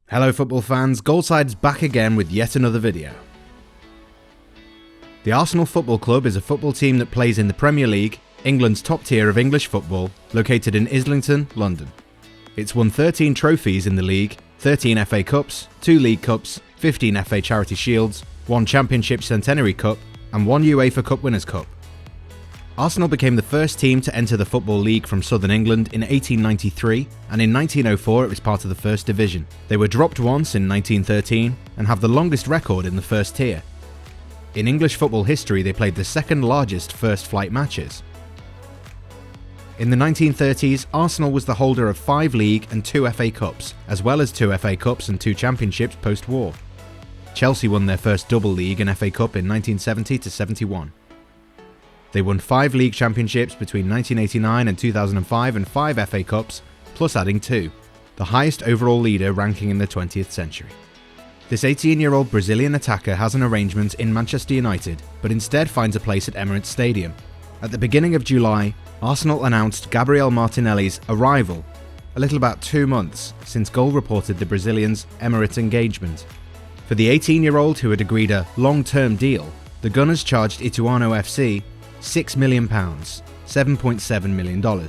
Hello football fans, Goalside's back again with yet another video. The Arsenal Football Club is a football team that plays in the Premier League, England's top tier of English football, located in Islington, London. It's won 13 trophies in the league, 13 FA Cups, 2 League Cups, 15 FA Charity Shields, 1 Championship Centenary Cup and 1 UEFA Cup Winners Cup. Arsenal became the first team to enter the Football League from Southern England in 1893, and in 1904 it was part of the First Division. They were dropped once in 1913 and have the longest record in the first tier. In English football history they played the second largest first flight matches. In the 1930s, Arsenal was the holder of 5 League and 2 FA Cups, as well as 2 FA Cups and 2 Championships post-war. Chelsea won their first double League and FA Cup in 1970-71. They won 5 league championships between 1989 and 2005 and 5 FA Cups, plus adding 2, the highest overall leader ranking in the 20th century. This 18-year-old Brazilian attacker has an arrangement in Manchester United, but instead finds a place at Emirates Stadium. At the beginning of July, Arsenal announced Gabriel Martinelli's arrival, a little about 2 months since Goal reported the Brazilian's Emirates engagement. For the 18-year-old who had agreed a long-term deal, the Gunners charged Ituano FC £6 million, $7.7 million.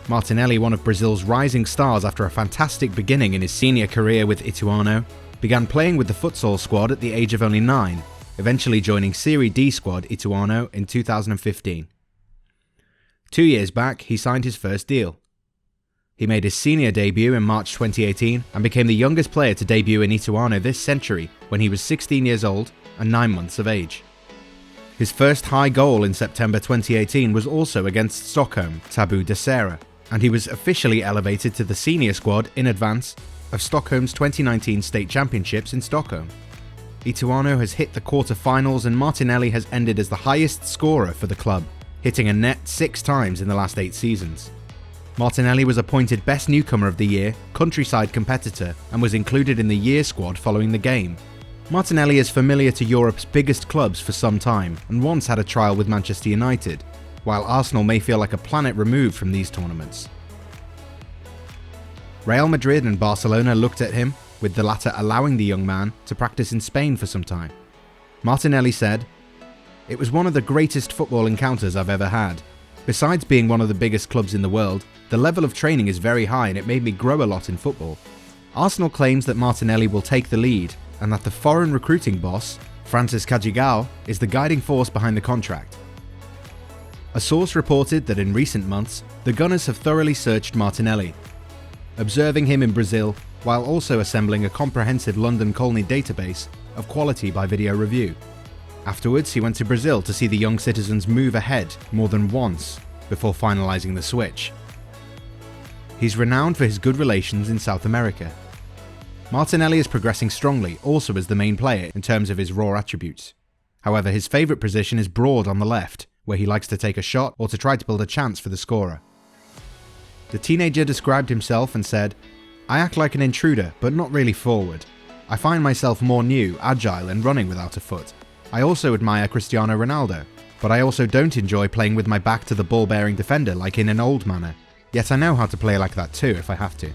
Martinelli, one of Brazil's rising stars after a fantastic beginning in his senior career with Ituano, began playing with the futsal squad at the age of only 9, eventually joining Serie D squad Ituano in 2015. 2 years back, he signed his first deal. He made his senior debut in March 2018 and became the youngest player to debut in Ituano this century when he was 16 years old and 9 months of age. His first high goal in September 2018 was also against Stockholm, Tabu Desera, and he was officially elevated to the senior squad in advance of Stockholm's 2019 state championships in Stockholm. Ituano has hit the quarter-finals and Martinelli has ended as the highest scorer for the club, hitting a net 6 times in the last 8 seasons. Martinelli was appointed Best Newcomer of the Year, Countryside Competitor, and was included in the year squad following the game. Martinelli is familiar to Europe's biggest clubs for some time and once had a trial with Manchester United, while Arsenal may feel like a planet removed from these tournaments. Real Madrid and Barcelona looked at him, with the latter allowing the young man to practice in Spain for some time. Martinelli said, "It was one of the greatest football encounters I've ever had. Besides being one of the biggest clubs in the world, the level of training is very high and it made me grow a lot in football." Arsenal claims that Martinelli will take the lead and that the foreign recruiting boss, Francis Cagigal, is the guiding force behind the contract. A source reported that in recent months, the Gunners have thoroughly searched Martinelli, observing him in Brazil while also assembling a comprehensive London Colney database of quality by video review. Afterwards, he went to Brazil to see the young citizens move ahead more than once before finalising the switch. He's renowned for his good relations in South America. Martinelli is progressing strongly, also as the main player in terms of his raw attributes. However, his favourite position is broad on the left, where he likes to take a shot or to try to build a chance for the scorer. The teenager described himself and said, "I act like an intruder, but not really forward. I find myself more new, agile and running without a foot. I also admire Cristiano Ronaldo, but I also don't enjoy playing with my back to the ball-bearing defender like in an old manner. Yet I know how to play like that too if I have to."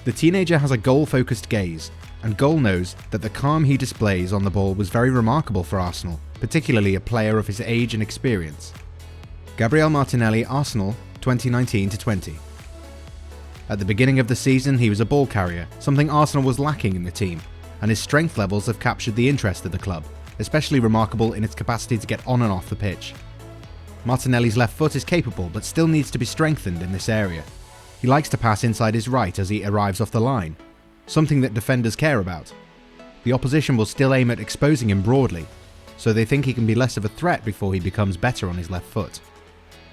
The teenager has a goal-focused gaze, and Goal knows that the calm he displays on the ball was very remarkable for Arsenal, particularly a player of his age and experience. Gabriel Martinelli, Arsenal, 2019-20. At the beginning of the season, he was a ball carrier, something Arsenal was lacking in the team, and his strength levels have captured the interest of the club, especially remarkable in its capacity to get on and off the pitch. Martinelli's left foot is capable, but still needs to be strengthened in this area. He likes to pass inside his right as he arrives off the line, something that defenders care about. The opposition will still aim at exposing him broadly, so they think he can be less of a threat before he becomes better on his left foot.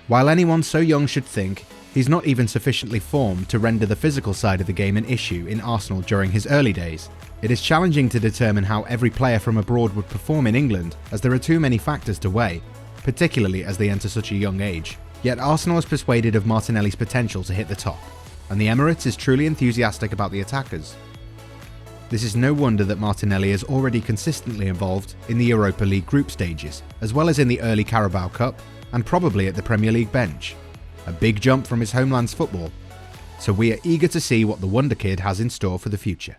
While anyone so young should think he's not even sufficiently formed to render the physical side of the game an issue in Arsenal during his early days, it is challenging to determine how every player from abroad would perform in England, as there are too many factors to weigh, particularly as they enter such a young age. Yet Arsenal is persuaded of Martinelli's potential to hit the top, and the Emirates is truly enthusiastic about the attackers. This is no wonder that Martinelli is already consistently involved in the Europa League group stages, as well as in the early Carabao Cup, and probably at the Premier League bench. A big jump from his homeland's football. so we are eager to see what the Wonderkid has in store for the future.